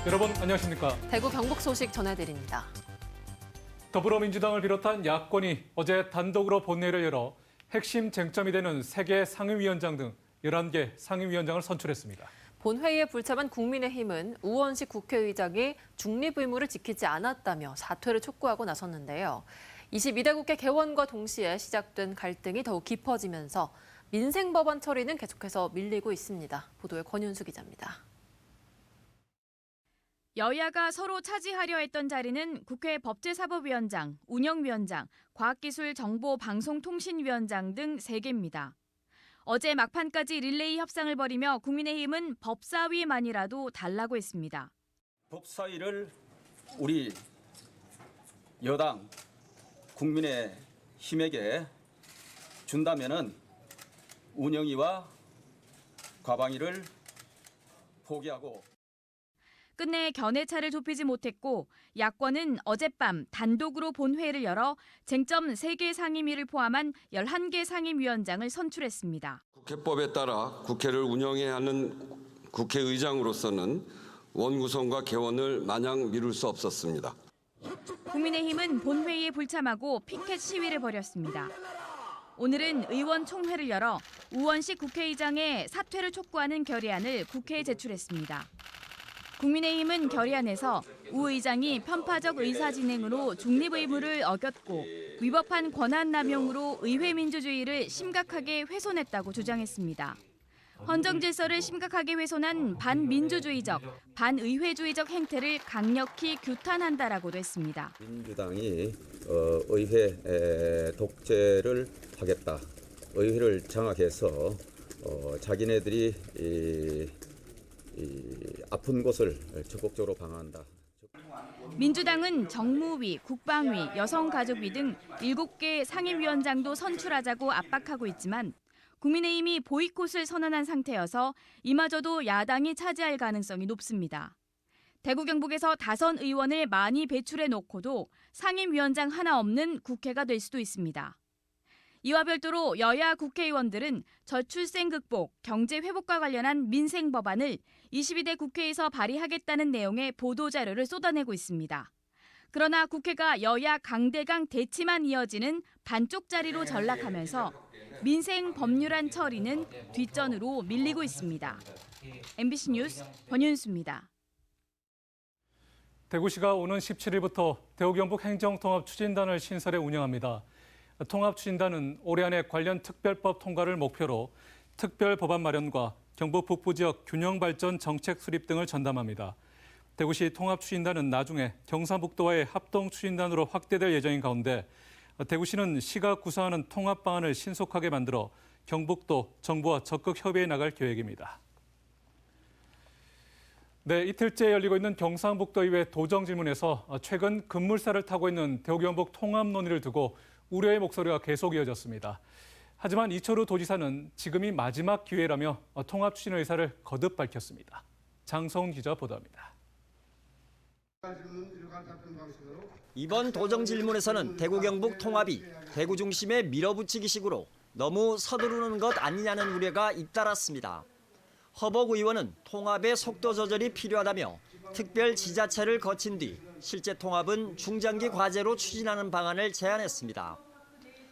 여러분 안녕하십니까? 대구 경북 소식 전해드립니다. 더불어민주당을 비롯한 야권이 어제 단독으로 본회의를 열어 핵심 쟁점이 되는 3개 상임위원장 등 11개 상임위원장을 선출했습니다. 본회의에 불참한 국민의힘은 우원식 국회의장이 중립 의무를 지키지 않았다며 사퇴를 촉구하고 나섰는데요. 22대 국회 개원과 동시에 시작된 갈등이 더욱 깊어지면서 민생법안 처리는 계속해서 밀리고 있습니다. 보도에 권윤수 기자입니다. 여야가 서로 차지하려 했던 자리는 국회 법제사법위원장, 운영위원장, 과학기술정보방송통신위원장 등 3개입니다. 어제 막판까지 릴레이 협상을 벌이며 국민의힘은 법사위만이라도 달라고 했습니다. 법사위를 우리 여당 국민의힘에게 준다면은 운영위와 과방위를 포기하고 끝내 견해차를 좁히지 못했고 야권은 어젯밤 단독으로 본회의를 열어 쟁점 3개 상임위를 포함한 11개 상임위원장을 선출했습니다. 국회법에 따라 국회를 운영해야 하는 국회의장으로서는 원구성과 개원을 마냥 미룰 수 없었습니다. 국민의힘은 본회의에 불참하고 피켓 시위를 벌였습니다. 오늘은 의원총회를 열어 우원식 국회의장의 사퇴를 촉구하는 결의안을 국회에 제출했습니다. 국민의힘은 결의안에서 우 의장이 편파적 의사진행으로 중립 의무를 어겼고 위법한 권한남용으로 의회 민주주의를 심각하게 훼손했다고 주장했습니다. 헌정 질서를 심각하게 훼손한 반민주주의적, 반의회주의적 행태를 강력히 규탄한다라고도 했습니다. 민주당이 의회 독재를 하겠다, 의회를 장악해서 자기네들이 아픈 곳을 적극적으로 방어한다. 민주당은 정무위, 국방위, 여성가족위 등 7개 상임위원장도 선출하자고 압박하고 있지만 국민의힘이 보이콧을 선언한 상태여서 이마저도 야당이 차지할 가능성이 높습니다. 대구 경북에서 다선 의원을 많이 배출해 놓고도 상임위원장 하나 없는 국회가 될 수도 있습니다. 이와 별도로 여야 국회의원들은 저출생 극복, 경제 회복과 관련한 민생 법안을 22대 국회에서 발의하겠다는 내용의 보도자료를 쏟아내고 있습니다. 그러나 국회가 여야 강대강 대치만 이어지는 반쪽짜리로 전락하면서 민생 법률안 처리는 뒷전으로 밀리고 있습니다. MBC 뉴스 권윤수입니다. 대구시가 오는 17일부터 대구 경북 행정통합추진단을 신설해 운영합니다. 통합추진단은 올해 안에 관련 특별법 통과를 목표로 특별 법안 마련과 경북 북부 지역 균형 발전 정책 수립 등을 전담합니다. 대구시 통합추진단은 나중에 경상북도와의 합동추진단으로 확대될 예정인 가운데 대구시는 시가 구사하는 통합 방안을 신속하게 만들어 경북도 정부와 적극 협의해 나갈 계획입니다. 네, 이틀째 열리고 있는 경상북도의회 도정질문에서 최근 급물살을 타고 있는 대구 경북 통합 논의를 두고 우려의 목소리가 계속 이어졌습니다. 하지만 이철우 도지사는 지금이 마지막 기회라며 통합 추진 의사를 거듭 밝혔습니다. 장성훈 기자 보도합니다. 이번 도정 질문에서는 대구 경북 통합이 대구 중심에 밀어붙이기식으로 너무 서두르는 것 아니냐는 우려가 잇따랐습니다. 허복 의원은 통합의 속도 조절이 필요하다며 특별 지자체를 거친 뒤 실제 통합은 중장기 과제로 추진하는 방안을 제안했습니다.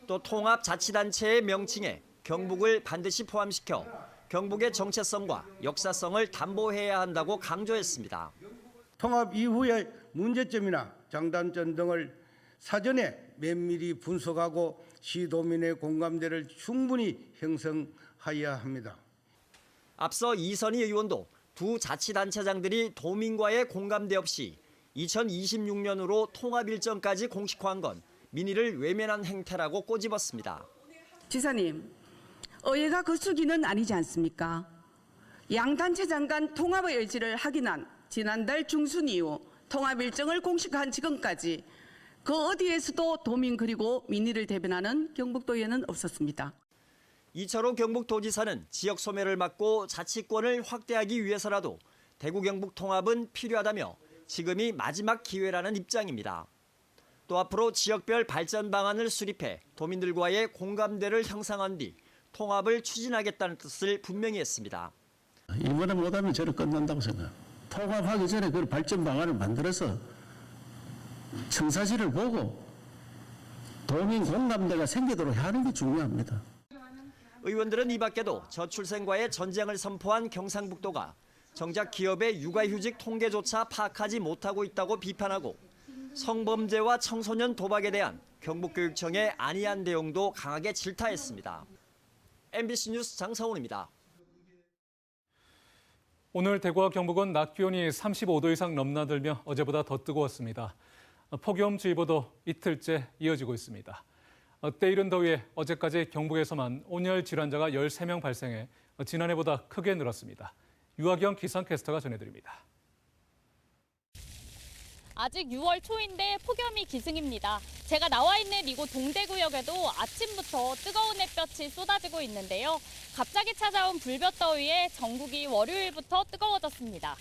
또 통합자치단체의 명칭에 경북을 반드시 포함시켜 경북의 정체성과 역사성을 담보해야 한다고 강조했습니다. 통합 이후의 문제점이나 장단점 등을 사전에 면밀히 분석하고 시도민의 공감대를 충분히 형성해야 합니다. 앞서 이선희 의원도 두 자치단체장들이 도민과의 공감대 없이 2026년으로 통합 일정까지 공식화한 건 민의를 외면한 행태라고 꼬집었습니다. 지사님, 의회가 그 수기는 아니지 않습니까? 양단체장 간 통합의 의지를 확인한 지난달 중순 이후 통합 일정을 공식화한 지금까지 그 어디에서도 도민 그리고 민의를 대변하는 경북도의회는 없었습니다. 이철호 경북도지사는 지역 소멸을 막고 자치권을 확대하기 위해서라도 대구 경북 통합은 필요하다며 지금이 마지막 기회라는 입장입니다. 또 앞으로 지역별 발전 방안을 수립해 도민들과의 공감대를 형성한 뒤 통합을 추진하겠다는 뜻을 분명히 했습니다. 이번에 못하면 저를 끝난다고 생각합니다. 통합하기 전에 그 발전 방안을 만들어서 청사진을 보고 도민 공감대가 생기도록 하는 게 중요합니다. 의원들은 이 밖에도 저출생과의 전쟁을 선포한 경상북도가 정작 기업의 육아휴직 통계조차 파악하지 못하고 있다고 비판하고 성범죄와 청소년 도박에 대한 경북교육청의 안이한 대응도 강하게 질타했습니다. MBC 뉴스 장성훈입니다. 오늘 대구와 경북은 낮 기온이 35도 이상 넘나들며 어제보다 더 뜨거웠습니다. 폭염주의보도 이틀째 이어지고 있습니다. 때이른 더위에 어제까지 경북에서만 온열 질환자가 13명 발생해 지난해보다 크게 늘었습니다. 유아경 기상캐스터가 전해드립니다. 아직 6월 초인데 폭염이 기승입니다. 제가 나와 있는 이곳 동대구역에도 아침부터 뜨거운 햇볕이 쏟아지고 있는데요. 갑자기 찾아온 불볕더위에 전국이 월요일부터 뜨거워졌습니다.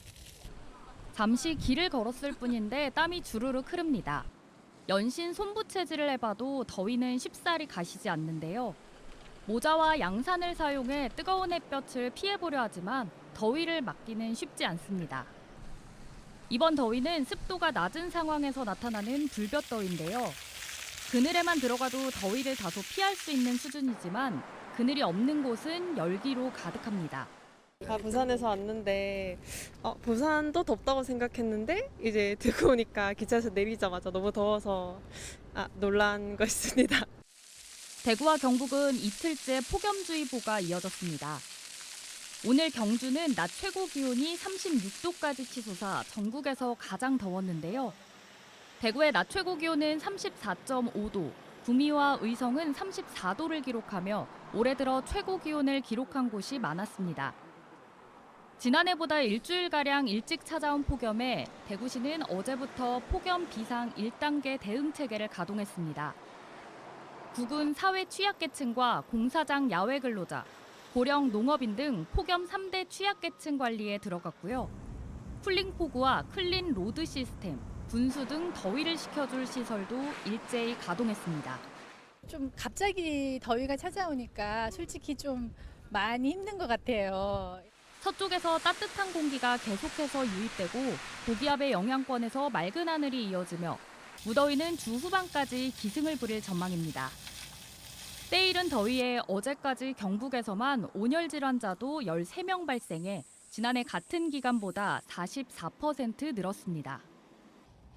잠시 길을 걸었을 뿐인데 땀이 주르륵 흐릅니다. 연신 손부채질을 해봐도 더위는 쉽사리 가시지 않는데요. 모자와 양산을 사용해 뜨거운 햇볕을 피해보려 하지만 더위를 막기는 쉽지 않습니다. 이번 더위는 습도가 낮은 상황에서 나타나는 불볕더위인데요. 그늘에만 들어가도 더위를 다소 피할 수 있는 수준이지만 그늘이 없는 곳은 열기로 가득합니다. 부산에서 왔는데 부산도 덥다고 생각했는데 이제 듣고 오니까 기차에서 내리자마자 너무 더워서 놀란 거 있습니다. 대구와 경북은 이틀째 폭염주의보가 이어졌습니다. 오늘 경주는 낮 최고 기온이 36도까지 치솟아 전국에서 가장 더웠는데요. 대구의 낮 최고 기온은 34.5도, 구미와 의성은 34도를 기록하며 올해 들어 최고 기온을 기록한 곳이 많았습니다. 지난해보다 일주일가량 일찍 찾아온 폭염에 대구시는 어제부터 폭염 비상 1단계 대응 체계를 가동했습니다. 국군 사회 취약계층과 공사장 야외 근로자, 고령 농업인 등 폭염 3대 취약계층 관리에 들어갔고요. 쿨링포구와 클린 로드 시스템, 분수 등 더위를 식혀줄 시설도 일제히 가동했습니다. 좀 갑자기 더위가 찾아오니까 솔직히 좀 많이 힘든 것 같아요. 서쪽에서 따뜻한 공기가 계속해서 유입되고 고기압의 영향권에서 맑은 하늘이 이어지며 무더위는 주 후반까지 기승을 부릴 전망입니다. 때이른 더위에 어제까지 경북에서만 온열 질환자도 13명 발생해 지난해 같은 기간보다 44% 늘었습니다.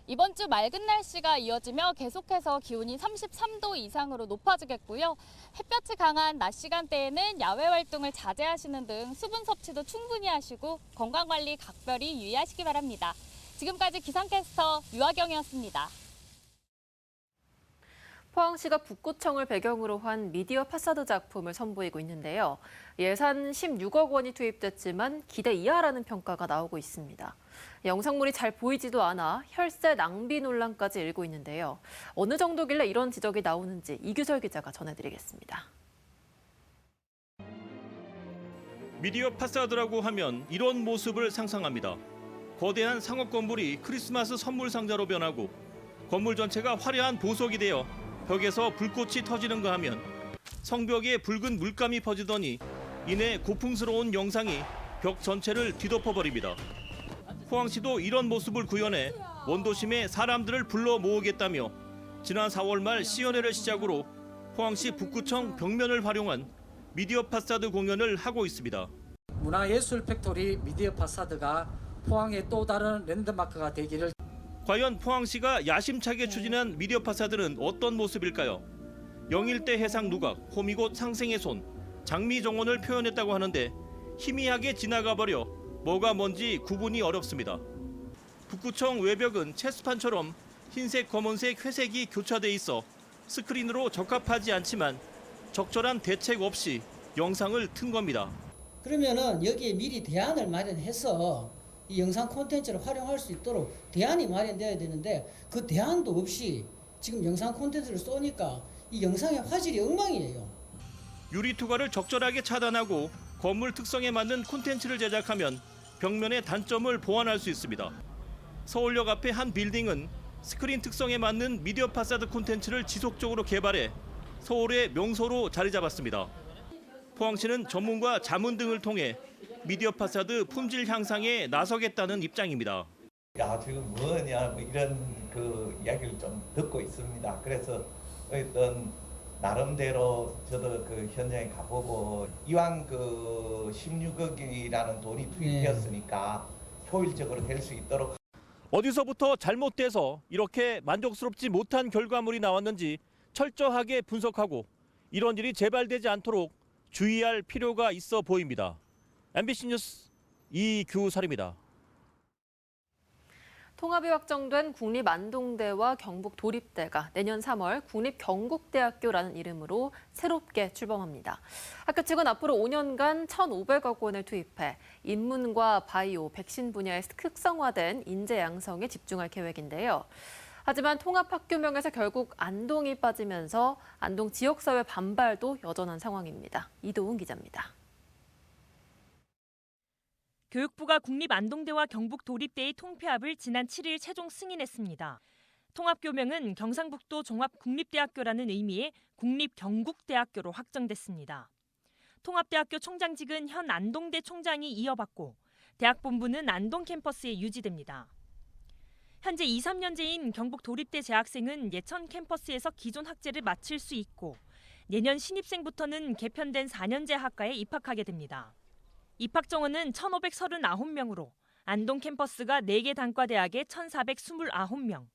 이번 주 맑은 날씨가 이어지며 계속해서 기온이 33도 이상으로 높아지겠고요. 햇볕이 강한 낮 시간대에는 야외 활동을 자제하시는 등 수분 섭취도 충분히 하시고 건강관리 각별히 유의하시기 바랍니다. 지금까지 기상캐스터 유아경이었습니다. 포항시가 북구청을 배경으로 한 미디어 파사드 작품을 선보이고 있는데요. 예산 16억 원이 투입됐지만 기대 이하라는 평가가 나오고 있습니다. 영상물이 잘 보이지도 않아 혈세 낭비 논란까지 일고 있는데요. 어느 정도길래 이런 지적이 나오는지 이규설 기자가 전해드리겠습니다. 미디어 파사드라고 하면 이런 모습을 상상합니다. 거대한 상업 건물이 크리스마스 선물 상자로 변하고 건물 전체가 화려한 보석이 되어 벽에서 불꽃이 터지는가 하면 성벽에 붉은 물감이 퍼지더니 이내 고풍스러운 영상이 벽 전체를 뒤덮어버립니다. 포항시도 이런 모습을 구현해 원도심에 사람들을 불러 모으겠다며 지난 4월 말 시연회를 시작으로 포항시 북구청 벽면을 활용한 미디어 파사드 공연을 하고 있습니다. 문화예술 팩토리 미디어 파사드가 포항의 또 다른 랜드마크가 되기를. 과연 포항시가 야심차게 추진한 미디어 파사드는 어떤 모습일까요? 영일대 해상 누각, 호미곶 상생의 손, 장미 정원을 표현했다고 하는데 희미하게 지나가버려 뭐가 뭔지 구분이 어렵습니다. 북구청 외벽은 체스판처럼 흰색, 검은색, 회색이 교차돼 있어 스크린으로 적합하지 않지만 적절한 대책 없이 영상을 튼 겁니다. 그러면은 여기에 미리 대안을 마련해서 이 영상 콘텐츠를 활용할 수 있도록 대안이 마련되어야 되는데 그 대안도 없이 지금 영상 콘텐츠를 쏘니까 이 영상의 화질이 엉망이에요. 유리 투과를 적절하게 차단하고 건물 특성에 맞는 콘텐츠를 제작하면 벽면의 단점을 보완할 수 있습니다. 서울역 앞의 한 빌딩은 스크린 특성에 맞는 미디어 파사드 콘텐츠를 지속적으로 개발해 서울의 명소로 자리 잡았습니다. 포항시는 전문가 자문 등을 통해 미디어 파사드 품질 향상에 나서겠다는 입장입니다. 야, 지금 뭐냐 뭐 이런 그 이야기를 좀 듣고 있습니다. 그래서 어떤 나름대로 저도 그 현장에 가보고 이왕 그 16억이라는 돈이 투입되었으니까 효율적으로 될 수 있도록. 어디서부터 잘못돼서 이렇게 만족스럽지 못한 결과물이 나왔는지 철저하게 분석하고 이런 일이 재발되지 않도록 주의할 필요가 있어 보입니다. MBC 뉴스 이규설입니다. 통합이 확정된 국립안동대와 경북도립대가 내년 3월 국립경북대학교라는 이름으로 새롭게 출범합니다. 학교 측은 앞으로 5년간 1,500억 원을 투입해 인문과 바이오, 백신 분야의 특성화된 인재 양성에 집중할 계획인데요. 하지만 통합학교명에서 결국 안동이 빠지면서 안동 지역사회 반발도 여전한 상황입니다. 이도훈 기자입니다. 교육부가 국립안동대와 경북도립대의 통폐합을 지난 7일 최종 승인했습니다. 통합교명은 경상북도 종합국립대학교라는 의미의 국립경북대학교로 확정됐습니다. 통합대학교 총장직은 현 안동대 총장이 이어받고 대학본부는 안동 캠퍼스에 유지됩니다. 현재 2, 3년제인 경북도립대 재학생은 예천 캠퍼스에서 기존 학제를 마칠 수 있고 내년 신입생부터는 개편된 4년제 학과에 입학하게 됩니다. 입학 정원은 1,539명으로 안동 캠퍼스가 4개 단과대학에 1,429명,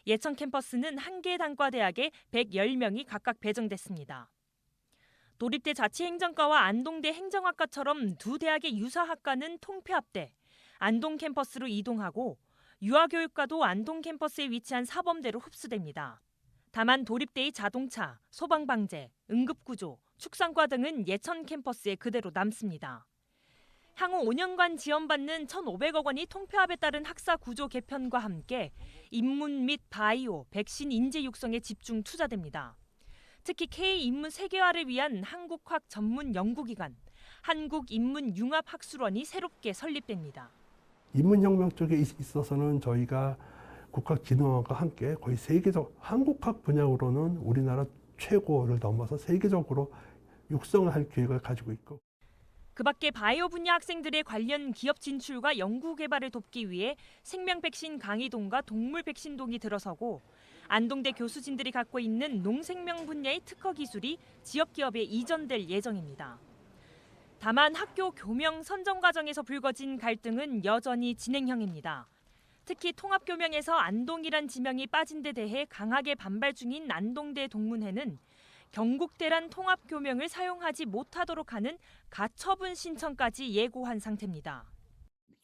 예천 캠퍼스는 1개 단과대학에 110명이 각각 배정됐습니다. 도립대 자치행정과와 안동대 행정학과처럼 두 대학의 유사학과는 통폐합돼 안동 캠퍼스로 이동하고 유아교육과도 안동 캠퍼스에 위치한 사범대로 흡수됩니다. 다만 도립대의 자동차, 소방방재, 응급구조, 축산과 등은 예천 캠퍼스에 그대로 남습니다. 향후 5년간 지원받는 1,500억 원이 통폐합에 따른 학사 구조 개편과 함께 인문 및 바이오, 백신 인재 육성에 집중 투자됩니다. 특히 K인문 세계화를 위한 한국학 전문 연구기관, 한국인문융합학술원이 새롭게 설립됩니다. 인문혁명 쪽에 있어서는 저희가 국학진흥원과 함께 거의 세계적 한국학 분야로는 우리나라 최고를 넘어서 세계적으로 육성할 계획을 가지고 있고. 그 밖에 바이오 분야 학생들의 관련 기업 진출과 연구 개발을 돕기 위해 생명 백신 강의동과 동물 백신동이 들어서고 안동대 교수진들이 갖고 있는 농생명 분야의 특허 기술이 지역 기업에 이전될 예정입니다. 다만 학교 교명 선정 과정에서 불거진 갈등은 여전히 진행형입니다. 특히 통합교명에서 안동이란 지명이 빠진 데 대해 강하게 반발 중인 안동대 동문회는 경북대란 통합교명을 사용하지 못하도록 하는 가처분 신청까지 예고한 상태입니다.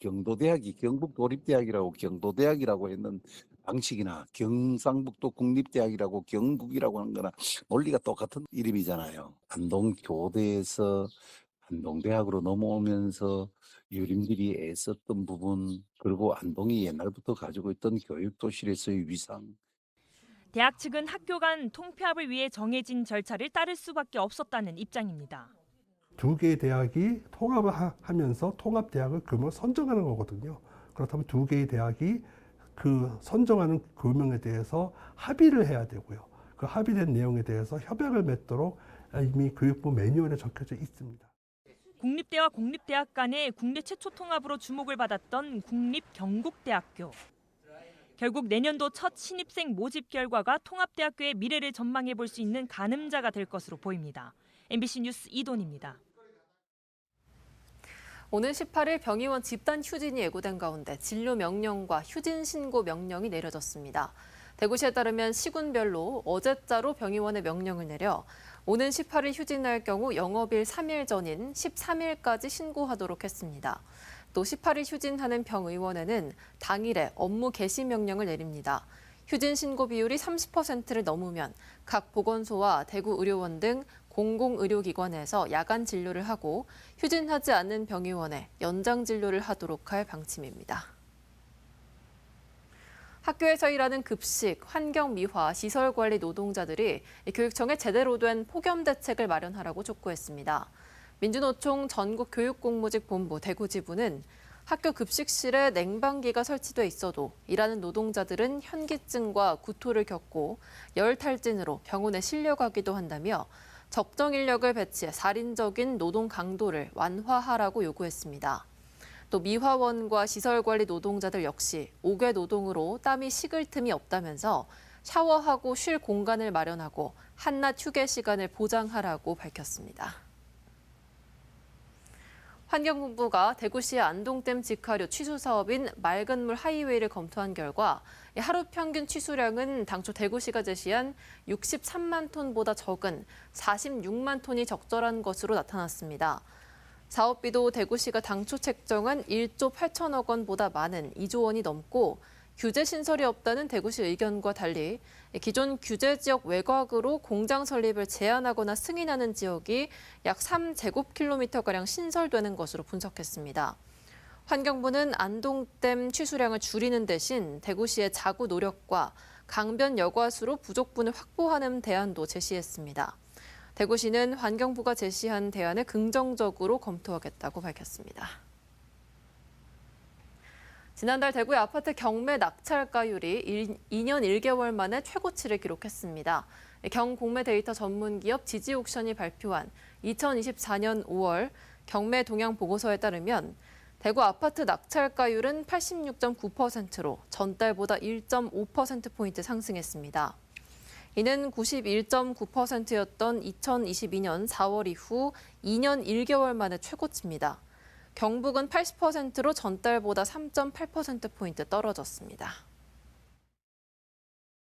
경도대학이 경북도립대학이라고 경도대학이라고 했는 방식이나 경상북도 국립대학이라고 경북이라고 하는 거나 논리가 똑같은 이름이잖아요. 안동교대에서 안동대학으로 넘어오면서 유림들이 애썼던 부분, 그리고 안동이 옛날부터 가지고 있던 교육도실에서의 위상. 대학 측은 학교 간 통폐합을 위해 정해진 절차를 따를 수밖에 없었다는 입장입니다. 두 개의 대학이 통합을 하면서 통합대학을 그러면 선정하는 거거든요. 그렇다면 두 개의 대학이 그 선정하는 교명에 대해서 합의를 해야 되고요. 그 합의된 내용에 대해서 협약을 맺도록 이미 교육부 매뉴얼에 적혀져 있습니다. 국립대와 공립대학 간의 국내 최초 통합으로 주목을 받았던 국립경북대학교. 결국 내년도 첫 신입생 모집 결과가 통합대학교의 미래를 전망해 볼 수 있는 가늠자가 될 것으로 보입니다. MBC 뉴스 이돈입니다. 오는 18일 병의원 집단 휴진이 예고된 가운데 진료 명령과 휴진 신고 명령이 내려졌습니다. 대구시에 따르면 시군별로 어제자로 병의원에 명령을 내려 오는 18일 휴진할 경우 영업일 3일 전인 13일까지 신고하도록 했습니다. 또 18일 휴진하는 병의원에는 당일에 업무 개시 명령을 내립니다. 휴진 신고 비율이 30%를 넘으면 각 보건소와 대구 의료원 등 공공의료기관에서 야간 진료를 하고 휴진하지 않는 병의원에 연장 진료를 하도록 할 방침입니다. 학교에서 일하는 급식, 환경미화, 시설관리 노동자들이 교육청에 제대로 된 폭염 대책을 마련하라고 촉구했습니다. 민주노총 전국교육공무직본부 대구지부는 학교 급식실에 냉방기가 설치돼 있어도 일하는 노동자들은 현기증과 구토를 겪고 열 탈진으로 병원에 실려가기도 한다며 적정 인력을 배치해 살인적인 노동 강도를 완화하라고 요구했습니다. 또 미화원과 시설관리 노동자들 역시 5개 노동으로 땀이 식을 틈이 없다면서 샤워하고 쉴 공간을 마련하고 한낮 휴게 시간을 보장하라고 밝혔습니다. 환경부가 대구시의 안동댐 직하류 취수 사업인 맑은 물 하이웨이를 검토한 결과 하루 평균 취수량은 당초 대구시가 제시한 63만 톤보다 적은 46만 톤이 적절한 것으로 나타났습니다. 사업비도 대구시가 당초 책정한 1조 8천억 원보다 많은 2조 원이 넘고 규제 신설이 없다는 대구시 의견과 달리 기존 규제 지역 외곽으로 공장 설립을 제한하거나 승인하는 지역이 약 3제곱킬로미터가량 신설되는 것으로 분석했습니다. 환경부는 안동댐 취수량을 줄이는 대신 대구시의 자구 노력과 강변 여과수로 부족분을 확보하는 대안도 제시했습니다. 대구시는 환경부가 제시한 대안을 긍정적으로 검토하겠다고 밝혔습니다. 지난달 대구의 아파트 경매 낙찰가율이 2년 1개월 만에 최고치를 기록했습니다. 경공매 데이터 전문기업 지지옥션이 발표한 2024년 5월 경매 동향 보고서에 따르면 대구 아파트 낙찰가율은 86.9%로 전달보다 1.5%포인트 상승했습니다. 이는 91.9%였던 2022년 4월 이후 2년 1개월 만에 최고치입니다. 경북은 80%로 전달보다 3.8%포인트 떨어졌습니다.